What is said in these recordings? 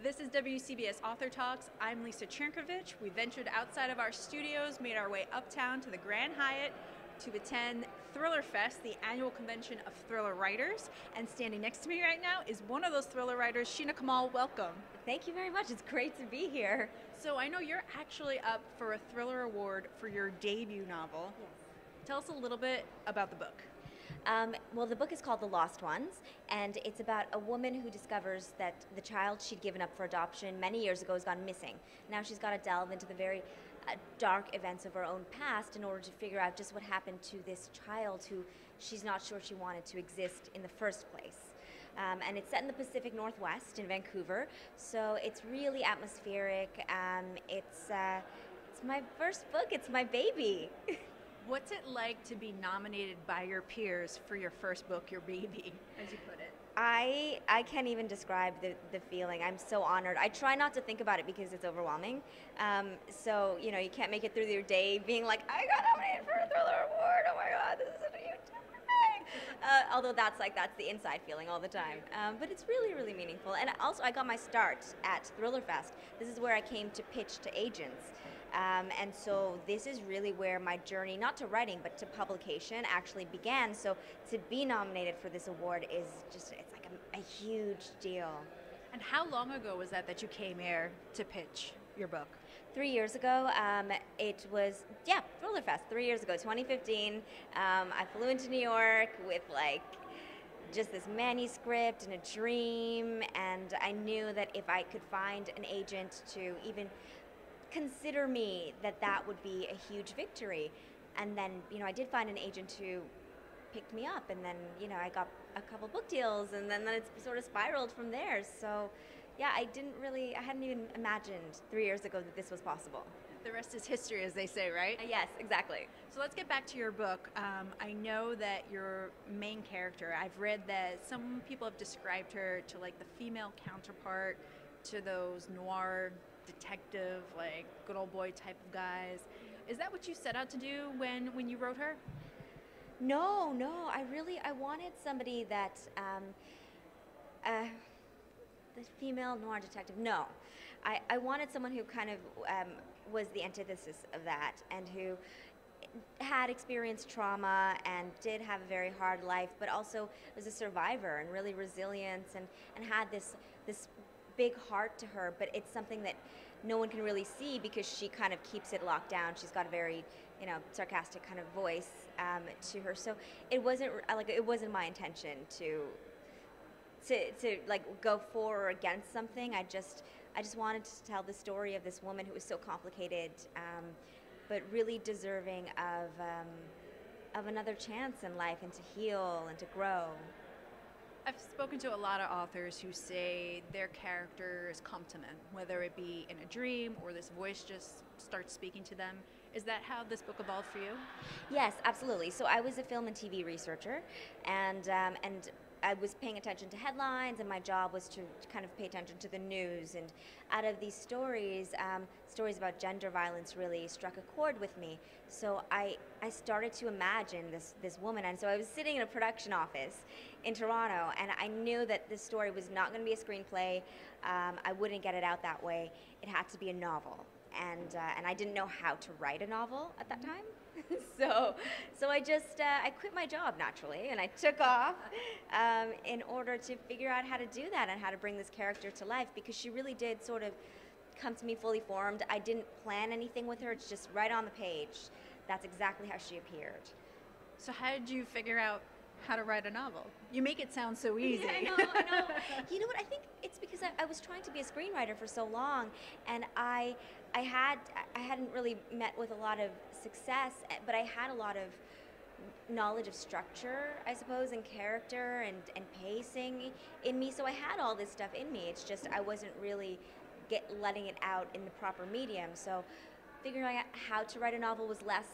This is WCBS Author Talks. I'm Lisa Chernkovich. We ventured outside of our studios, made our way uptown to the Grand Hyatt to attend ThrillerFest, the annual convention of thriller writers. And standing next to me right now is one of those thriller writers, Sheena Kamal. Welcome. Thank you very much. It's great to be here. So I know you're actually up for a thriller award for your debut novel. Yes. Tell us a little bit about the book. Well, the book is called The Lost Ones, and it's about a woman who discovers that the child she'd given up for adoption many years ago has gone missing. Now she's got to delve into the very dark events of her own past in order to figure out just what happened to this child who she's not sure she wanted to exist in the first place. And it's set in the Pacific Northwest in Vancouver, so it's really atmospheric. It's my first book. It's my baby. What's it like to be nominated by your peers for your first book, your baby, as you put it? I can't even describe the feeling. I'm so honored. I try not to think about it because it's overwhelming. So, you know, you can't make it through your day being like, I got nominated for a thriller award. Oh my God, this is such a huge thing. Although that's the inside feeling all the time. But it's really, really meaningful. And also, I got my start at ThrillerFest. This is where I came to pitch to agents. And so this is really where my journey, not to writing, but to publication actually began. So to be nominated for this award is just, it's like a huge deal. And how long ago was that you came here to pitch your book? 3 years ago. It was, ThrillerFest, 3 years ago, 2015. I flew into New York with just this manuscript and a dream, and I knew that if I could find an agent to even consider me, that would be a huge victory. And then, you know, I did find an agent who picked me up, and then, you know, I got a couple book deals, and then it's sort of spiraled from there. So yeah, I hadn't even imagined 3 years ago that this was possible. The rest is history, as they say, right? Yes, exactly. So let's get back to your book. I know that your main character, I've read that some people have described her to like the female counterpart to those noir detective, like good old boy type of guys. Is that what you set out to do when you wrote her? No. I wanted somebody that, the female noir detective, no. I wanted someone who kind of was the antithesis of that, and who had experienced trauma and did have a very hard life, but also was a survivor and really resilient, and had this big heart to her. But it's something that no one can really see because she kind of keeps it locked down. She's got a very, you know, sarcastic kind of voice to her. So it wasn't my intention to like go for or against something. I just wanted to tell the story of this woman who was so complicated, but really deserving of another chance in life, and to heal and to grow. I've spoken to a lot of authors who say their characters come to them, whether it be in a dream or this voice just starts speaking to them. Is that how this book evolved for you? Yes, absolutely. So I was a film and TV researcher, and I was paying attention to headlines, and my job was to kind of pay attention to the news. And out of these stories, stories about gender violence really struck a chord with me. So I started to imagine this woman. And so I was sitting in a production office in Toronto, and I knew that this story was not going to be a screenplay. I wouldn't get it out that way. It had to be a novel. And I didn't know how to write a novel at that time. So I just I quit my job naturally, and I took off in order to figure out how to do that and how to bring this character to life, because she really did sort of come to me fully formed. I didn't plan anything with her. It's just right on the page. That's exactly how she appeared. So how did you figure out how to write a novel? You make it sound so easy. Yeah, I know. You know what? I think it's because I was trying to be a screenwriter for so long, and I hadn't really met with a lot of success, but I had a lot of knowledge of structure, I suppose, and character and pacing in me. So I had all this stuff in me. It's just I wasn't really letting it out in the proper medium. So figuring out how to write a novel was less.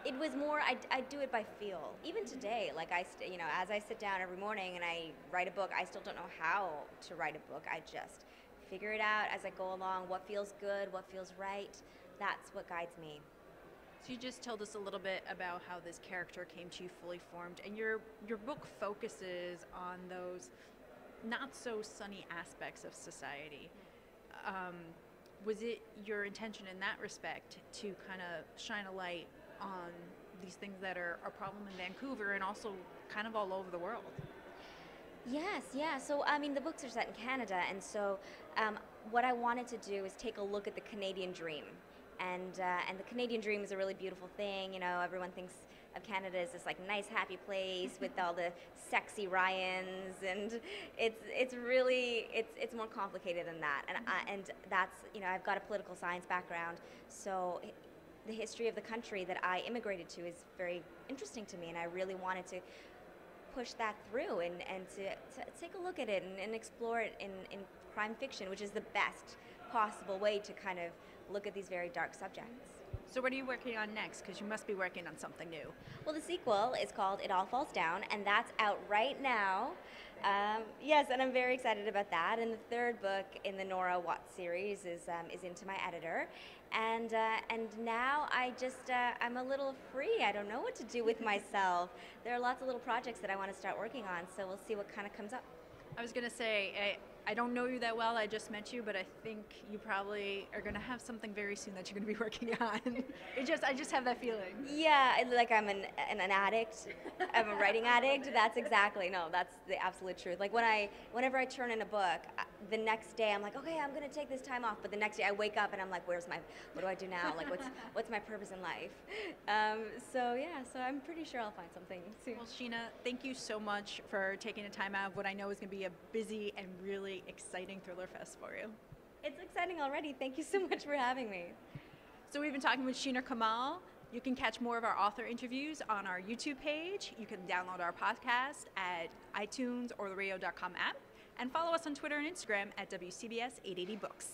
It was more, I do it by feel. Even today, like you know, as I sit down every morning and I write a book, I still don't know how to write a book. I just figure it out as I go along, what feels good, what feels right. That's what guides me. So you just told us a little bit about how this character came to you fully formed, and your book focuses on those not so sunny aspects of society. Um, was it your intention in that respect to kind of shine a light on these things that are a problem in Vancouver and also kind of all over the world? Yes, yeah. So, I mean, the books are set in Canada, and so what I wanted to do is take a look at the Canadian dream. And the Canadian dream is a really beautiful thing. You know, everyone thinks of Canada as this like nice, happy place with all the sexy Ryans, and it's really it's more complicated than that. And that's, you know, I've got a political science background, so the history of the country that I immigrated to is very interesting to me, and I really wanted to push that through and to take a look at it and explore it in crime fiction, which is the best possible way to kind of look at these very dark subjects. So what are you working on next? Because you must be working on something new. Well, the sequel is called It All Falls Down, and that's out right now. Yes, and I'm very excited about that. And the third book in the Nora Watts series is into my editor, and now I'm a little free. I don't know what to do with myself. There are lots of little projects that I want to start working on, so we'll see what kind of comes up. I was going to say, I don't know you that well. I just met you, but I think you probably are going to have something very soon that you're going to be working on. I just have that feeling. Yeah, like I'm an addict. I'm a writing addict. That's the absolute truth. Like whenever I turn in a book, the next day I'm like, okay, I'm going to take this time off. But the next day I wake up and I'm like, what do I do now? Like what's my purpose in life? So I'm pretty sure I'll find something soon. Well, Sheena, thank you so much for taking the time out of what I know is going to be a busy and really exciting ThrillerFest for you. It's exciting already. Thank you so much for having me. So we've been talking with Sheena Kamal. You can catch more of our author interviews on our YouTube page. You can download our podcast at iTunes or the radio.com app, and follow us on Twitter and Instagram at WCBS 880 Books.